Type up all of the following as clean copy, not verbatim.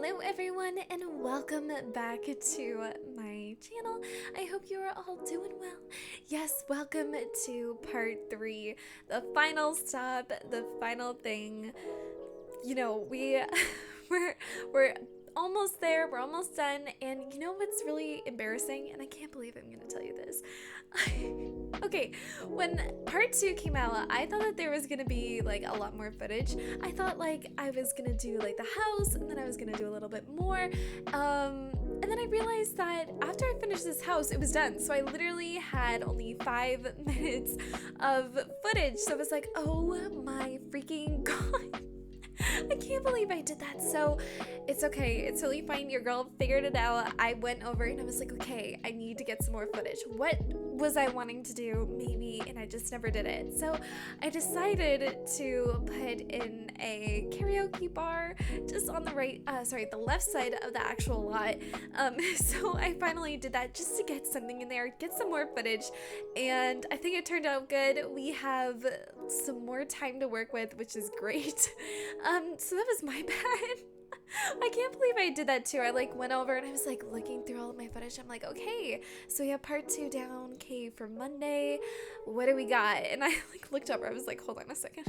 Hello everyone and welcome back to my channel. I hope you are all doing well. Yes, welcome to part 3, the final stop, the final thing. You know, we're almost there, we're almost done, and you know what's really embarrassing? And I can't believe I'm gonna tell you this. Okay, when part 2 came out, I thought that there was gonna be like a lot more footage. I thought like I was gonna do like the house, and then I was gonna do a little bit more. And then I realized that after I finished this house, it was done. So I literally had only 5 minutes of footage. So I was like, oh my freaking god. I can't believe I did that. So it's okay. It's totally fine. Your girl figured it out. I went over and I was like, okay, I need to get some more footage. What was I wanting to do? Maybe, and I just never did it. So I decided to put in a karaoke bar just on the the left side of the actual lot. So I finally did that just to get something in there, get some more footage, and I think it turned out good. We have some more time to work with, which is great. So that was my bad. I can't believe I did that too. I like went over and I was like looking through all of my footage. I'm like, okay, so we have part 2 down. Okay, for Monday, what do we got? And I like looked over. I was like, hold on a second.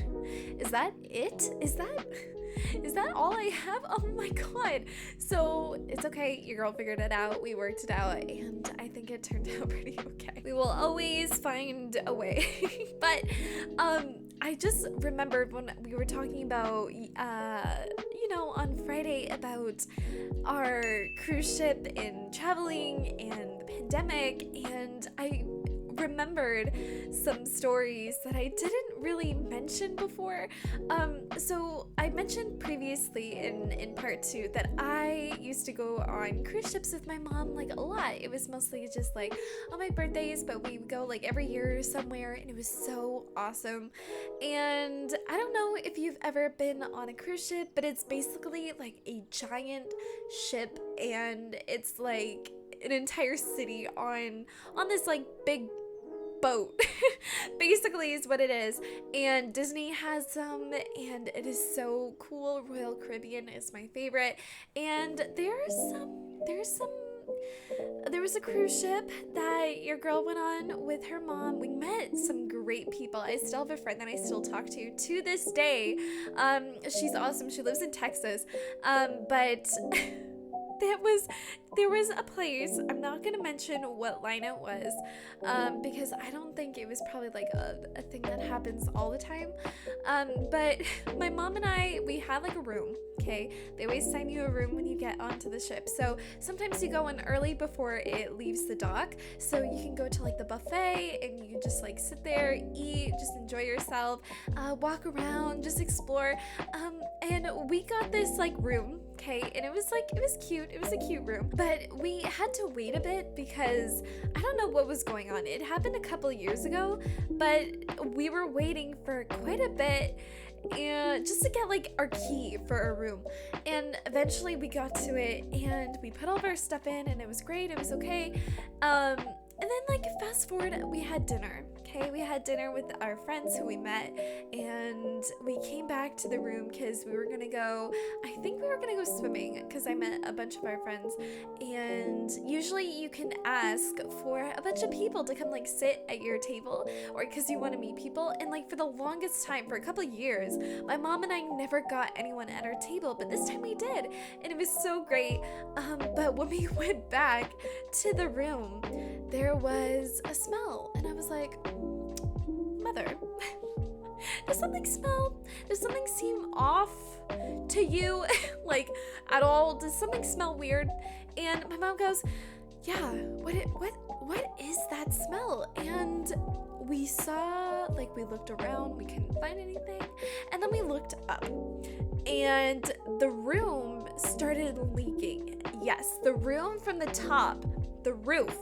Is that it? Is that all I have? Oh my god. So it's okay. Your girl figured it out. We worked it out, and I think it turned out pretty okay. We will always find a way. But I just remembered when we were talking about on Friday about our cruise ship and traveling and the pandemic, and I remembered some stories that I didn't really mention before. So I mentioned previously in part 2 that I used to go on cruise ships with my mom like a lot. It was mostly just like on my birthdays, but we would go like every year somewhere, and it was so awesome. And I don't know if you've ever been on a cruise ship, but it's basically like a giant ship, and it's like an entire city on this like big boat basically is what it is. And Disney has some, and it is so cool. Royal Caribbean is my favorite, and there was a cruise ship that your girl went on with her mom. We met some great people. I still have a friend that I still talk to this day. She's awesome. She lives in Texas, but there was a place, I'm not gonna mention what line it was, because I don't think it was probably like a thing that happens all the time, but my mom and I, we had like a room. Okay, they always sign you a room when you get onto the ship, so sometimes you go in early before it leaves the dock, so you can go to like the buffet and you can just like sit there, eat, just enjoy yourself, walk around, just explore, and we got this like room. Okay, and it was cute. It was a cute room, but we had to wait a bit because I don't know what was going on. It happened a couple years ago, but we were waiting for quite a bit, and just to get like our key for our room. And eventually we got to it, and we put all of our stuff in, and it was great. It was okay. And then like fast forward, we had dinner. Okay, we had dinner with our friends who we met, and we came back to the room because we were gonna go, I think we were gonna go swimming because I met a bunch of our friends, and usually you can ask for a bunch of people to come like sit at your table, or because you want to meet people. And like for the longest time, for a couple of years, my mom and I never got anyone at our table, but this time we did, and it was so great. But when we went back to the room, there was a smell, and I was like, Mother, does something seem off to you? Like at all? Does something smell weird? And my mom goes, yeah, what is that smell? And we saw, like, we looked around, we couldn't find anything, and then we looked up, and the room started leaking. Yes, the room from the top, the roof,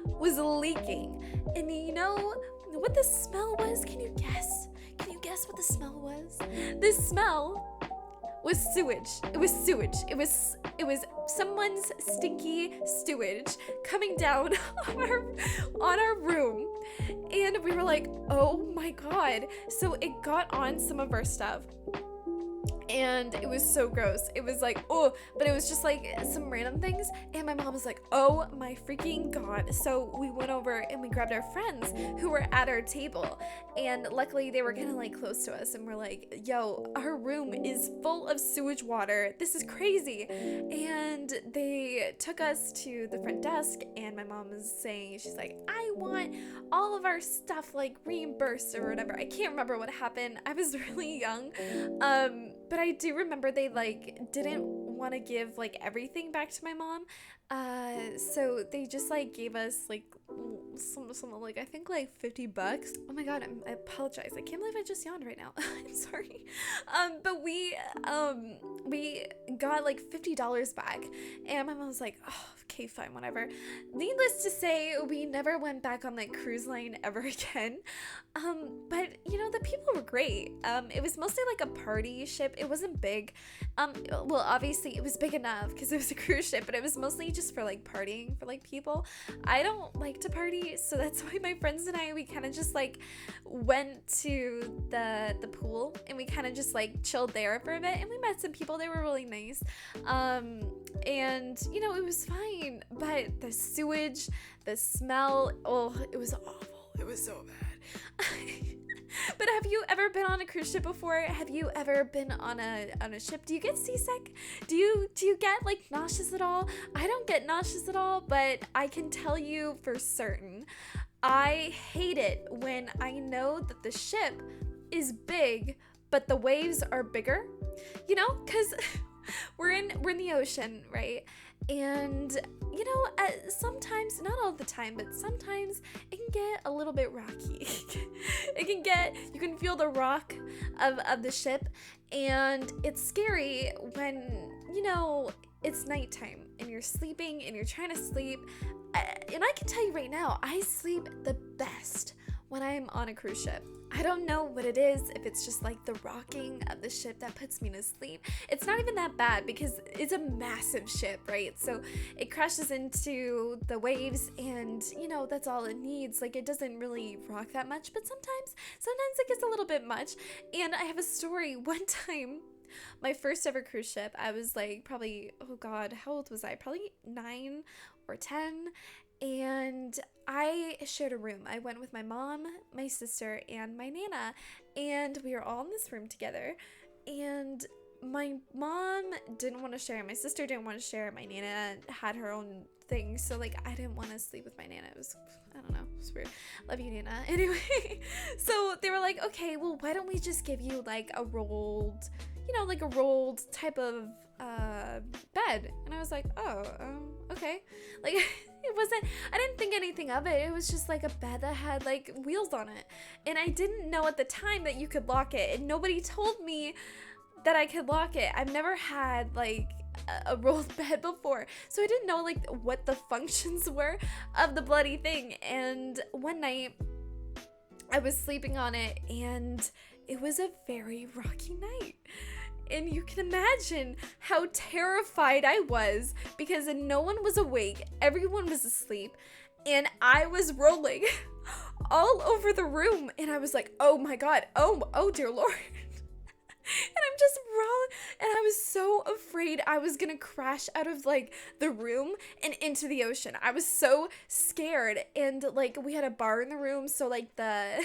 was leaking. And you know what the smell was? Can you guess? Can you guess what the smell was? The smell was sewage. It was sewage. It was someone's stinky sewage coming down on our room. And we were like, oh my god. So it got on some of our stuff. and it was so gross. It was like, oh, but it was just like some random things, and my mom was like, oh my freaking god. So we went over and we grabbed our friends who were at our table, and luckily they were kind of like close to us, and we're like, yo, our room is full of sewage water, this is crazy. And they took us to the front desk, and my mom was saying, she's like, I want all of our stuff like reimbursed or whatever. I can't remember what happened, I was really young, but I do remember they like didn't want to give like everything back to my mom, so they just like gave us like some like I think like $50. Oh my god, I apologize, I can't believe I just yawned right now. I'm sorry. But we got like $50 back, and my mom was like, oh, okay, fine, whatever. Needless to say, we never went back on that cruise line ever again. But you know, the people were great. It was mostly like a party ship. It wasn't big. Well, obviously it was big enough because it was a cruise ship, but it was mostly just for like partying for like people. I don't like to party, so that's why my friends and I, we kind of just like went to the pool, and we kind of just like chilled there for a bit, and we met some people. They were really nice. And you know, it was fine, but the sewage, the smell, oh, it was awful. It was so bad. But have you ever been on a cruise ship before? Have you ever been on a ship? Do you get seasick? Do you get like nauseous at all? I don't get nauseous at all, but I can tell you for certain, I hate it when I know that the ship is big, but the waves are bigger. You know, because we're in the ocean, right? And you know, sometimes, not all the time, but sometimes it can get a little bit rocky. You can feel the rock of the ship, and it's scary when, you know, it's nighttime and you're sleeping and you're trying to sleep. And I can tell you right now, I sleep the best when I'm on a cruise ship. I don't know what it is, if it's just like the rocking of the ship that puts me to sleep. It's not even that bad because it's a massive ship, right? So it crashes into the waves, and you know, that's all it needs. Like, it doesn't really rock that much, but sometimes it gets a little bit much. And I have a story. One time, my first ever cruise ship, I was like probably, oh god, how old was I? Probably 9 or 10. And I shared a room. I went with my mom, my sister, and my nana, and we were all in this room together. And my mom didn't want to share, my sister didn't want to share, my nana had her own thing, so like I didn't want to sleep with my nana. It was, I don't know, it was weird. Love you, nana. Anyway, so they were like, okay, well, why don't we just give you like a rolled, you know, like a rolled type of bed. And I was like, oh, okay. Like, it wasn't, I didn't think anything of it. It was just like a bed that had like wheels on it. And I didn't know at the time that you could lock it. And nobody told me that I could lock it. I've never had like a rolled bed before. So I didn't know like what the functions were of the bloody thing. And one night I was sleeping on it, and it was a very rocky night. And you can imagine how terrified I was because no one was awake, everyone was asleep, and I was rolling all over the room. And I was like, oh my god, oh dear Lord. And I'm just rolling, and I was so afraid I was gonna crash out of like the room and into the ocean. I was so scared. And like, we had a bar in the room, so like the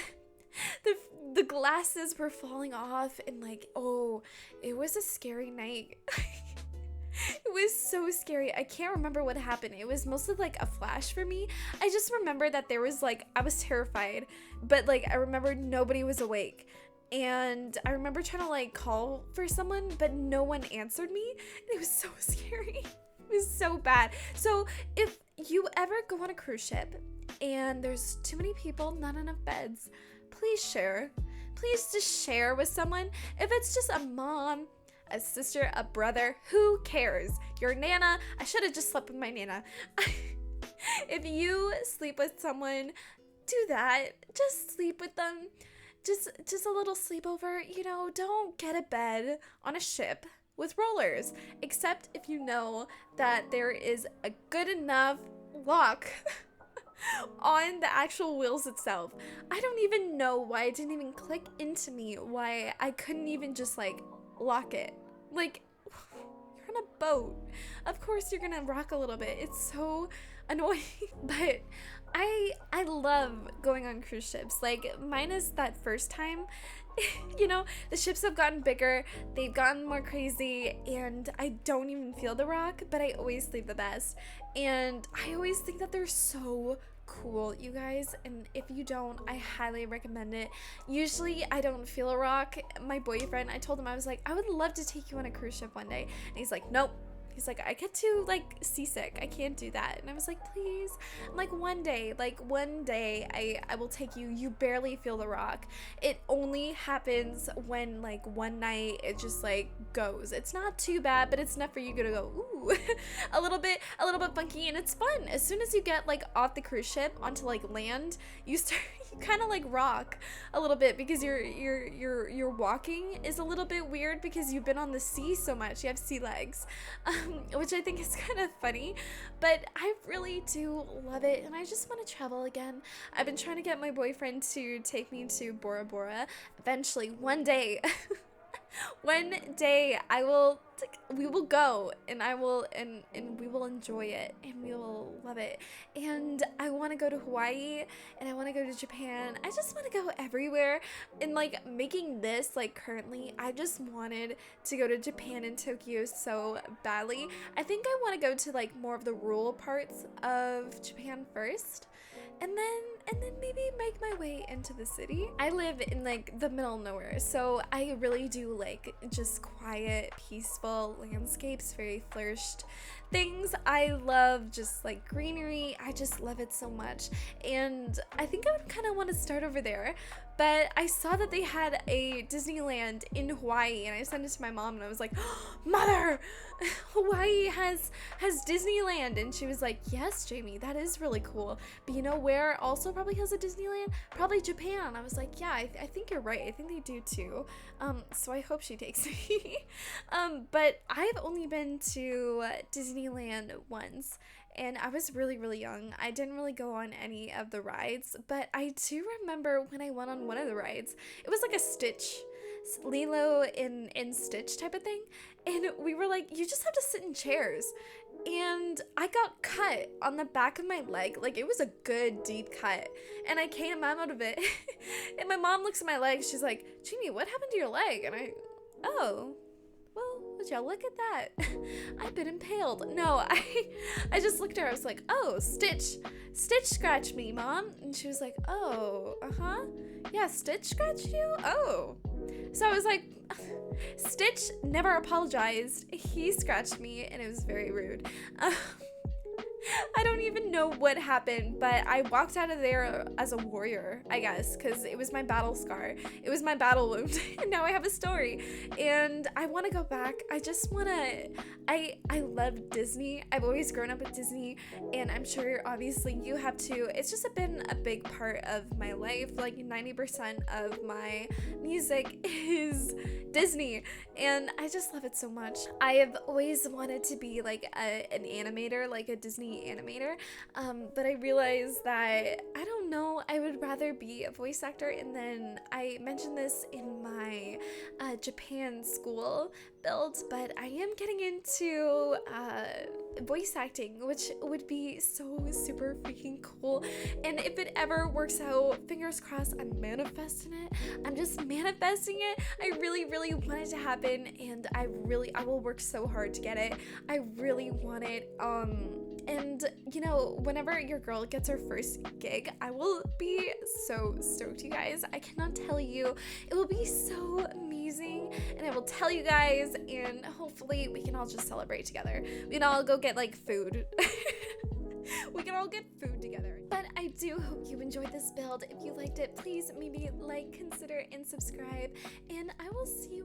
glasses were falling off, and like, oh, it was a scary night. It was so scary. I can't remember what happened. It was mostly like a flash for me. I just remember that there was like, I was terrified, but like I remember nobody was awake. And I remember trying to like call for someone, but no one answered me. And it was so scary. It was so bad. So if you ever go on a cruise ship and there's too many people, not enough beds, please share. Please just share with someone. If it's just a mom, a sister, a brother, who cares? Your nana. I should have just slept with my nana. If you sleep with someone, do that. Just sleep with them. Just a little sleepover. You know, don't get a bed on a ship with rollers, except if you know that there is a good enough lock on the actual wheels itself. I don't even know why it didn't even click into me, why I couldn't even just like lock it. Like, you're on a boat. Of course you're gonna rock a little bit. It's so annoying. But I love going on cruise ships. Like, minus that first time, you know, the ships have gotten bigger, they've gotten more crazy, and I don't even feel the rock, but I always leave the best. And I always think that they're so cool, you guys, and if you don't, I highly recommend it. Usually I don't feel a rock. My boyfriend, I told him, I was like, I would love to take you on a cruise ship one day, and he's like, nope. He's like, I get too like seasick, I can't do that. And I was like, please. I'm like, one day I will take you. You barely feel the rock. It only happens when like one night it just like goes. It's not too bad, but it's enough for you to go, ooh, a little bit funky, and it's fun. As soon as you get like off the cruise ship onto like land, you kind of like rock a little bit, because your walking is a little bit weird because you've been on the sea so much. You have sea legs, which I think is kind of funny, but I really do love it, and I just want to travel again. I've been trying to get my boyfriend to take me to Bora Bora. Eventually, one day, one day we will go, and we will enjoy it, and we will love it. And I want to go to Hawaii, and I want to go to Japan. I just want to go everywhere. And like making this, like currently, I just wanted to go to Japan and Tokyo so badly. I think I want to go to like more of the rural parts of Japan first, and then maybe make my way into the city. I live in like the middle of nowhere, so I really do like just quiet, peaceful landscapes, very flourished things. I love just like greenery. I just love it so much, and I think I would kind of want to start over there. But I saw that they had a Disneyland in Hawaii, and I sent it to my mom, and I was like, oh, Mother, Hawaii has Disneyland. And she was like, yes, Jamie, that is really cool. But you know where also probably has a Disneyland? Probably Japan. I was like, yeah, I think you're right. I think they do too. So I hope she takes me. But I've only been to Disneyland once, and I was really, really young. I didn't really go on any of the rides, but I do remember when I went on one of the rides. It was like a Stitch, Lilo and Stitch type of thing, and we were like, you just have to sit in chairs. And I got cut on the back of my leg. Like, it was a good deep cut, and I came out of it. And my mom looks at my leg, she's like, Jamie, what happened to your leg? And oh, well, would y'all look at that? I've been impaled. No, I just looked at her. I was like, oh, Stitch scratched me, Mom. And she was like, oh, yeah, Stitch scratched you? Oh. So I was like, Stitch never apologized. He scratched me, and it was very rude. I don't even know what happened, but I walked out of there as a warrior, I guess, because it was my battle scar. It was my battle wound, and now I have a story, and I want to go back. I just want to, I love Disney. I've always grown up with Disney, and I'm sure obviously you have too. It's just been a big part of my life. Like 90% of my music is Disney, and I just love it so much. I have always wanted to be like an animator, like a Disney animator, but I realized that I don't know, I would rather be a voice actor. And then I mentioned this in my Japan school build, but I am getting into voice acting, which would be so super freaking cool. And if it ever works out, fingers crossed, I'm manifesting it. I'm just manifesting it. I really want it to happen, and I will work so hard to get it. I really want it. And you know, whenever your girl gets her first gig, I will be so stoked, you guys. I cannot tell you. It will be so amazing, and I will tell you guys, and hopefully we can all just celebrate together. We can all go get like food. We can all get food together. But I do hope you enjoyed this build. If you liked it, please maybe like, consider, and subscribe. And I will see you